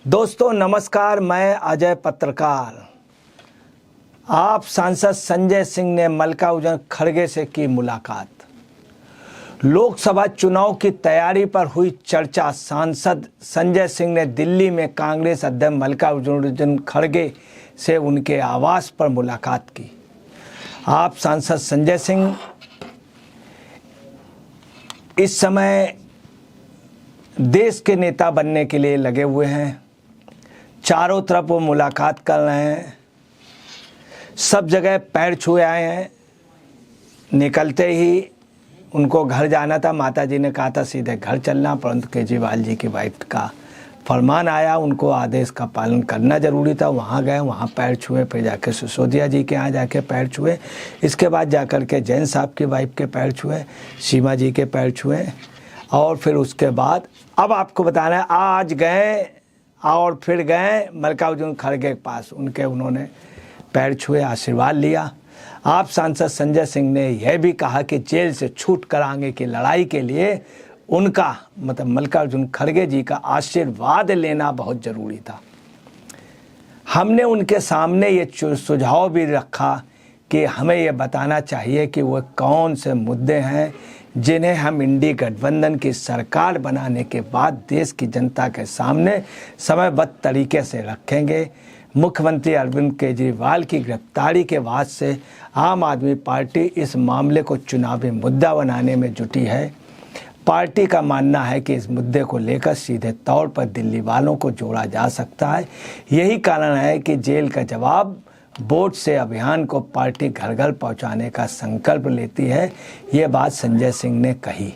दोस्तों नमस्कार, मैं अजय पत्रकार। आप सांसद संजय सिंह ने मल्लिकार्जुन खड़गे से की मुलाकात। लोकसभा चुनाव की तैयारी पर हुई चर्चा। सांसद संजय सिंह ने दिल्ली में कांग्रेस अध्यक्ष मल्लिकार्जुन खड़गे से उनके आवास पर मुलाकात की। आप सांसद संजय सिंह इस समय देश के नेता बनने के लिए लगे हुए हैं। चारों तरफ वो मुलाकात कर रहे हैं, सब जगह पैर छुए आए हैं। निकलते ही उनको घर जाना था, माताजी ने कहा था सीधे घर चलना, परंतु केजरीवाल जी की वाइफ का फरमान आया, उनको आदेश का पालन करना ज़रूरी था। वहाँ गए, वहाँ पैर छुए, फिर जाके सिसोदिया जी के यहाँ जाके पैर छुए, इसके बाद जाकर के जैन साहब की वाइफ के पैर छुए, सीमा जी के पैर छुए, और फिर उसके बाद अब आपको बताना है आज गए और फिर गए मल्लिकार्जुन खड़गे के पास, उन्होंने पैर छुए, आशीर्वाद लिया। आप सांसद संजय सिंह ने यह भी कहा कि जेल से छूट कराने की लड़ाई के लिए उनका मतलब मल्लिकार्जुन खड़गे जी का आशीर्वाद लेना बहुत ज़रूरी था। हमने उनके सामने ये सुझाव भी रखा कि हमें ये बताना चाहिए कि वह कौन से मुद्दे हैं जिन्हें हम इंडी गठबंधन की सरकार बनाने के बाद देश की जनता के सामने समयबद्ध तरीके से रखेंगे। मुख्यमंत्री अरविंद केजरीवाल की गिरफ्तारी के बाद से आम आदमी पार्टी इस मामले को चुनावी मुद्दा बनाने में जुटी है। पार्टी का मानना है कि इस मुद्दे को लेकर सीधे तौर पर दिल्ली वालों को जोड़ा जा सकता है। यही कारण है कि जेल का जवाब वोट से अभियान को पार्टी घर घर पहुंचाने का संकल्प लेती है। ये बात संजय सिंह ने कही।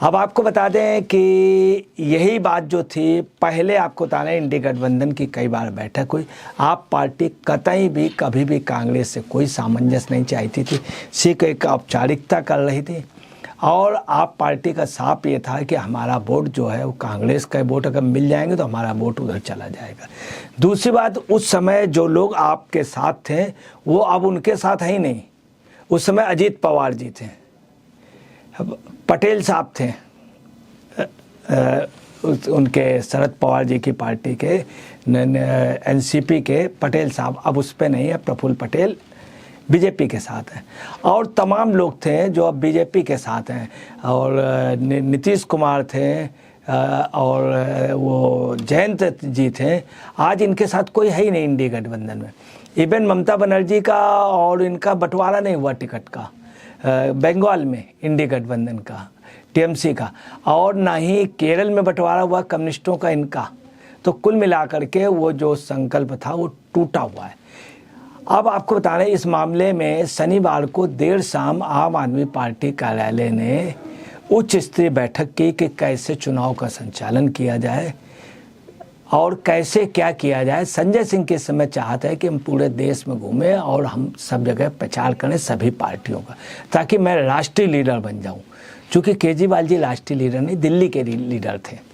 अब आपको बता दें कि यही बात जो थी, पहले आपको बता रहे इंडी गठबंधन की कई बार बैठक हुई। आप पार्टी कतई भी कभी भी कांग्रेस से कोई सामंजस्य नहीं चाहती थी, सिर्फ एक औपचारिकता कर रही थी। और आप पार्टी का साफ ये था कि हमारा वोट जो है वो कांग्रेस का वोट अगर मिल जाएंगे तो हमारा वोट उधर चला जाएगा। दूसरी बात, उस समय जो लोग आपके साथ थे वो अब उनके साथ है ही नहीं। उस समय अजीत पवार जी थे, पटेल साहब थे, उनके शरद पवार जी की पार्टी के एनसीपी के पटेल साहब अब उस पर नहीं है, प्रफुल्ल पटेल बीजेपी के साथ हैं, और तमाम लोग थे जो अब बीजेपी के साथ हैं, और नीतीश कुमार थे, और वो जयंत जी थे। आज इनके साथ कोई है ही नहीं इंडी गठबंधन में। इवन ममता बनर्जी का और इनका बंटवारा नहीं हुआ टिकट का बंगाल में, इंडी गठबंधन का, टीएमसी का, और ना ही केरल में बंटवारा हुआ कम्युनिस्टों का इनका। तो कुल मिलाकर के वो जो संकल्प था वो टूटा हुआ है। अब आपको बता रहे इस मामले में शनिवार को देर शाम आम आदमी पार्टी कार्यालय ने उच्च स्तरीय बैठक की कि कैसे चुनाव का संचालन किया जाए और कैसे क्या किया जाए। संजय सिंह के समय चाहता है कि हम पूरे देश में घूमें और हम सब जगह प्रचार करें सभी पार्टियों का, ताकि मैं राष्ट्रीय लीडर बन जाऊं। चूँकि केजरीवाल जी राष्ट्रीय लीडर नहीं, दिल्ली के लीडर थे।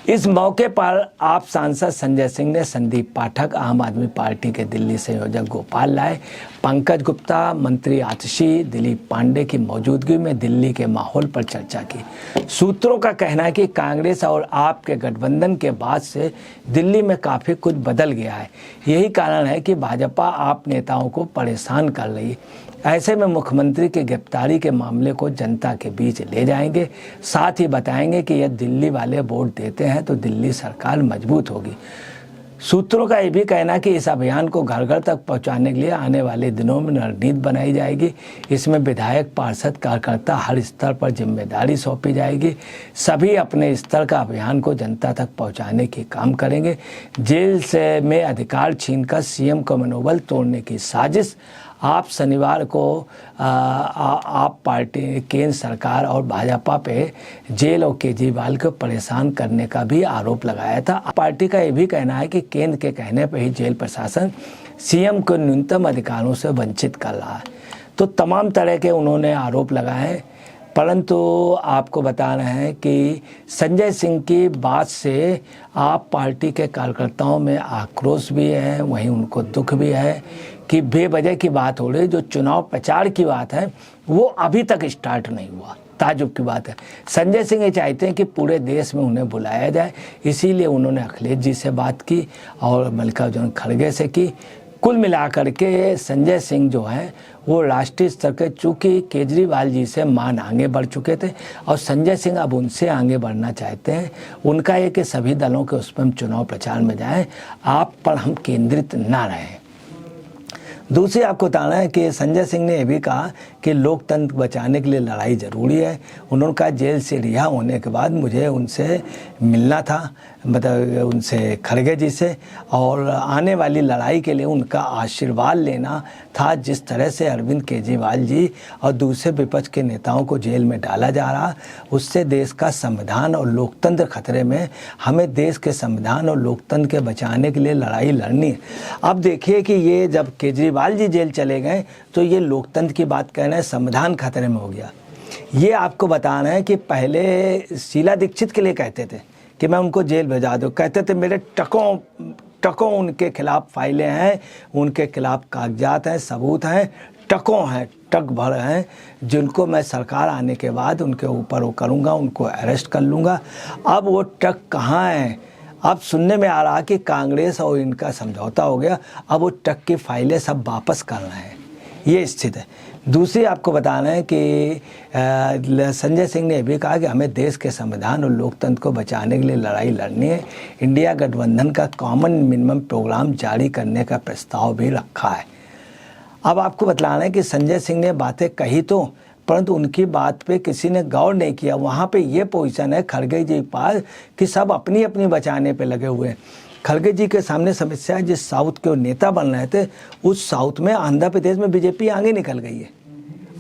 इस मौके पर आप सांसद संजय सिंह ने संदीप पाठक, आम आदमी पार्टी के दिल्ली संयोजक गोपाल राय, पंकज गुप्ता, मंत्री आतिशी, दिलीप पांडे की मौजूदगी में दिल्ली के माहौल पर चर्चा की। सूत्रों का कहना है कि कांग्रेस और आप के गठबंधन के बाद से दिल्ली में काफ़ी कुछ बदल गया है। यही कारण है कि भाजपा आप नेताओं को परेशान कर रही है। ऐसे में मुख्यमंत्री की गिरफ्तारी के मामले को जनता के बीच ले जाएंगे, साथ ही बताएंगे कि यदि दिल्ली वाले वोट देते हैं तो दिल्ली सरकार मजबूत होगी। सूत्रों का ये भी कहना है कि इस अभियान को घर घर तक पहुंचाने के लिए आने वाले दिनों में रणनीति बनाई जाएगी। इसमें विधायक, पार्षद, कार्यकर्ता हर स्तर पर जिम्मेदारी सौंपी जाएगी। सभी अपने स्तर का अभियान को जनता तक पहुंचाने के काम करेंगे। जेल से में अधिकार छीनकर सीएम का मनोबल तोड़ने की साजिश। आप शनिवार को आप पार्टी, केंद्र सरकार और भाजपा पे जेल और केजरीवाल को परेशान करने का भी आरोप लगाया था। पार्टी का ये भी कहना है कि केंद्र के कहने पर ही जेल प्रशासन सीएम को न्यूनतम अधिकारों से वंचित कर रहा है। तो तमाम तरह के उन्होंने आरोप लगाए, परंतु आपको बता रहे हैं कि संजय सिंह की बात से आप पार्टी के कार्यकर्ताओं में आक्रोश भी है, वहीं उनको दुख भी है कि बेवजह की बात हो रही। जो चुनाव प्रचार की बात है वो अभी तक स्टार्ट नहीं हुआ। ताजुब की बात है। संजय सिंह ये चाहते हैं कि पूरे देश में उन्हें बुलाया जाए, इसीलिए उन्होंने अखिलेश जी से बात की और मल्लिकार्जुन खड़गे से की। कुल मिलाकर के संजय सिंह जो हैं वो राष्ट्रीय स्तर के, चूँकि केजरीवाल जी से मान आगे बढ़ चुके थे और संजय सिंह अब उनसे आगे बढ़ना चाहते हैं। उनका ये कि सभी दलों के उस पर हम चुनाव प्रचार में जाएं, आप पर हम केंद्रित ना रहें। दूसरी आपको बताना है कि संजय सिंह ने यह भी कहा कि लोकतंत्र बचाने के लिए लड़ाई ज़रूरी है। उन्होंने कहा जेल से रिहा होने के बाद मुझे उनसे मिलना था, मतलब उनसे खड़गे जी से, और आने वाली लड़ाई के लिए उनका आशीर्वाद लेना था। जिस तरह से अरविंद केजरीवाल जी और दूसरे विपक्ष के नेताओं को जेल में डाला जा रहा, उससे देश का संविधान और लोकतंत्र खतरे में। हमें देश के संविधान और लोकतंत्र के बचाने के लिए लड़ाई लड़नी है। अब देखिए कि ये जब केजरीवाल जी जेल चले गए तो ये लोकतंत्र की बात कहना है, संविधान खतरे में हो गया। ये आपको बताना है कि पहले शीला दीक्षित के लिए कहते थे कि मैं उनको जेल भेजा दूँ, कहते थे मेरे टकों उनके खिलाफ फाइलें हैं, उनके खिलाफ कागजात हैं, सबूत हैं, टकों हैं, टक भर हैं, जिनको मैं सरकार आने के बाद उनके ऊपर वो करूँगा, उनको अरेस्ट कर लूँगा। अब वो टक कहाँ हैं? अब सुनने में आ रहा कि कांग्रेस और इनका समझौता हो गया, अब वो टक की फाइलें सब वापस कर रहे हैं। ये स्थिति है। दूसरी आपको बताना है कि संजय सिंह ने भी कहा कि हमें देश के संविधान और लोकतंत्र को बचाने के लिए लड़ाई लड़नी है। इंडिया गठबंधन का कॉमन मिनिमम प्रोग्राम जारी करने का प्रस्ताव भी रखा है। अब आपको बतलाना है कि संजय सिंह ने बातें कही तो, परंतु उनकी बात पे किसी ने गौर नहीं किया। वहाँ पे ये पोजीशन है खड़गे जी के पास कि सब अपनी अपनी बचाने पे लगे हुए हैं। खड़गे जी के सामने समस्या है, जिस साउथ के नेता बन रहे थे उस साउथ में आंध्र प्रदेश में बीजेपी आगे निकल गई है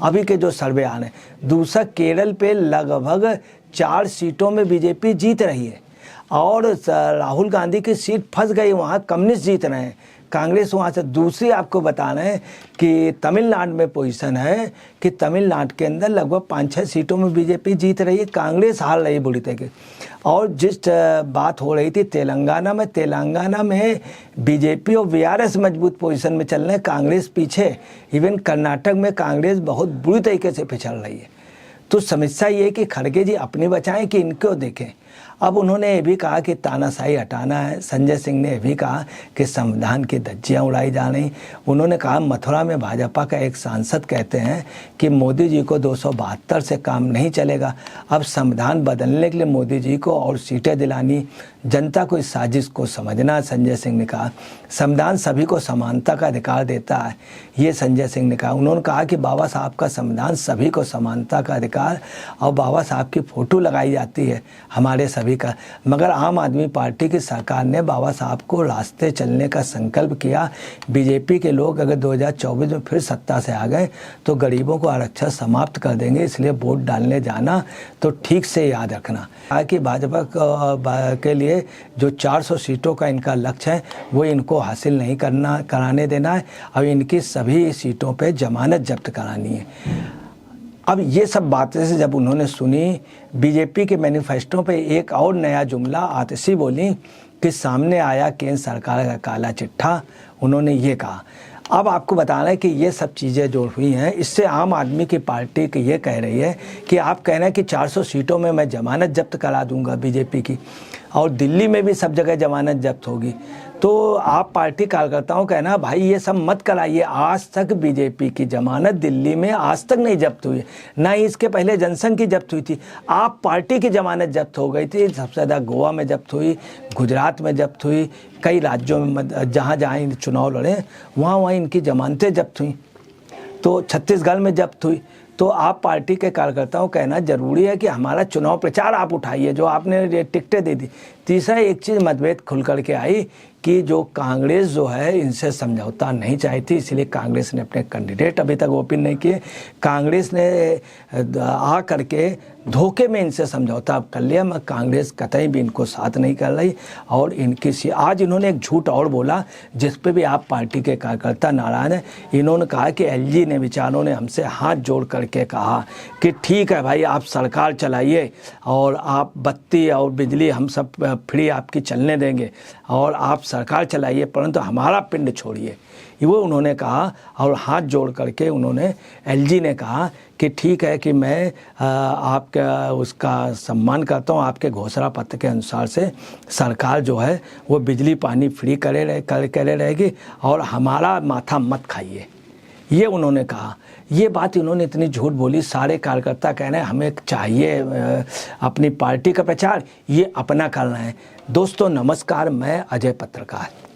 अभी के जो सर्वे आ रहे हैं। दूसरा केरल पे लगभग 4 सीटों में बीजेपी जीत रही है और राहुल गांधी की सीट फंस गई, वहाँ कम्युनिस्ट जीत रहे हैं, कांग्रेस वहाँ से। दूसरी आपको बताना है कि तमिलनाडु में पोजीशन है कि तमिलनाडु के अंदर लगभग 5-6 सीटों में बीजेपी जीत रही है, कांग्रेस हार रही है बुरी तरीके। और जिस बात हो रही थी तेलंगाना में बीजेपी और वीआरएस मजबूत पोजीशन में चल रहे हैं, कांग्रेस पीछे। इवन कर्नाटक में कांग्रेस बहुत बुरी तरीके से पिछड़ रही है। तो समस्या ये है कि खड़गे जी अपनी बचाएं कि इनको देखें। अब उन्होंने ये भी कहा कि तानाशाही हटाना है। संजय सिंह ने यह भी कहा कि संविधान की धज्जियाँ उड़ाई जा रही। उन्होंने कहा मथुरा में भाजपा का एक सांसद कहते हैं कि मोदी जी को 272 से काम नहीं चलेगा। अब संविधान बदलने के लिए मोदी जी को और सीटें दिलानी, जनता को इस साजिश को समझना। संजय सिंह ने कहा संविधान सभी को समानता का अधिकार देता है, ये संजय सिंह ने कहा। उन्होंने कहा कि बाबा साहब का संविधान सभी को समानता का अधिकार, और बाबा साहब की फ़ोटो लगाई जाती है हमारे सभी का। मगर आम आदमी पार्टी की सरकार ने बाबा साहब को रास्ते चलने का संकल्प किया। बीजेपी के लोग अगर 2024 में फिर सत्ता से आ गए तो गरीबों को आरक्षण समाप्त कर देंगे, इसलिए वोट डालने जाना तो ठीक से याद रखना। कि भाजपा के लिए जो 400 सीटों का इनका लक्ष्य है वो इनको हासिल नहीं कराने देना है, और इनकी सभी सीटों पे जमानत जब्त करानी है। अब ये सब बातें से जब उन्होंने सुनी, बीजेपी के मैनिफेस्टो पे एक और नया जुमला आतिशी बोली कि सामने आया केंद्र सरकार का काला चिट्ठा। उन्होंने ये कहा। अब आपको बताना है कि ये सब चीज़ें जो हुई हैं, इससे आम आदमी की पार्टी की ये कह रही है कि आप कह रहे हैं कि 400 सीटों में मैं जमानत जब्त करा दूंगा बीजेपी की, और दिल्ली में भी सब जगह जमानत जब्त होगी। तो आप पार्टी कार्यकर्ताओं कहना भाई ये सब मत कराइए। आज तक बीजेपी की जमानत दिल्ली में आज तक नहीं जब्त हुई, ना ही इसके पहले जनसंघ की जब्त हुई थी। आप पार्टी की जमानत जब्त हो गई थी, सबसे ज़्यादा गोवा में जब्त हुई, गुजरात में जब्त हुई, कई राज्यों में जहाँ जहाँ चुनाव लड़े वहाँ इनकी जमानतें जब्त हुई, तो छत्तीसगढ़ में जब्त हुई। तो आप पार्टी के कार्यकर्ताओं कहना जरूरी है कि हमारा चुनाव प्रचार आप उठाइए, जो आपने टिकटें दे दी। तीसरा एक चीज़ मतभेद खुल करके आई कि जो कांग्रेस जो है इनसे समझौता नहीं चाहती, इसलिए कांग्रेस ने अपने कैंडिडेट अभी तक ओपन नहीं किए। कांग्रेस ने आ करके धोखे में इनसे समझौता कर लिया, मगर कांग्रेस कतई भी इनको साथ नहीं कर रही। और इनकी आज इन्होंने एक झूठ और बोला जिस पे भी आप पार्टी के कार्यकर्ता नाराज़ हैं। इन्होंने कहा कि एलजी ने विचारों ने हमसे हाथ जोड़ करके कहा कि ठीक है भाई आप सरकार चलाइए और आप बत्ती और बिजली हम सब फ्री आपकी चलने देंगे और आप सरकार चलाइए, परंतु हमारा पिंड छोड़िए, वो उन्होंने कहा। और हाथ जोड़ करके उन्होंने, एलजी ने कहा कि ठीक है कि मैं आपका उसका सम्मान करता हूँ, आपके घोषणा पत्र के अनुसार से सरकार जो है वो बिजली पानी फ्री करे रहेगी और हमारा माथा मत खाइए, ये उन्होंने कहा। ये बात इन्होंने इतनी झूठ बोली, सारे कार्यकर्ता कह रहे हैं हमें चाहिए अपनी पार्टी का प्रचार, ये अपना करना है। दोस्तों नमस्कार, मैं अजय पत्रकार।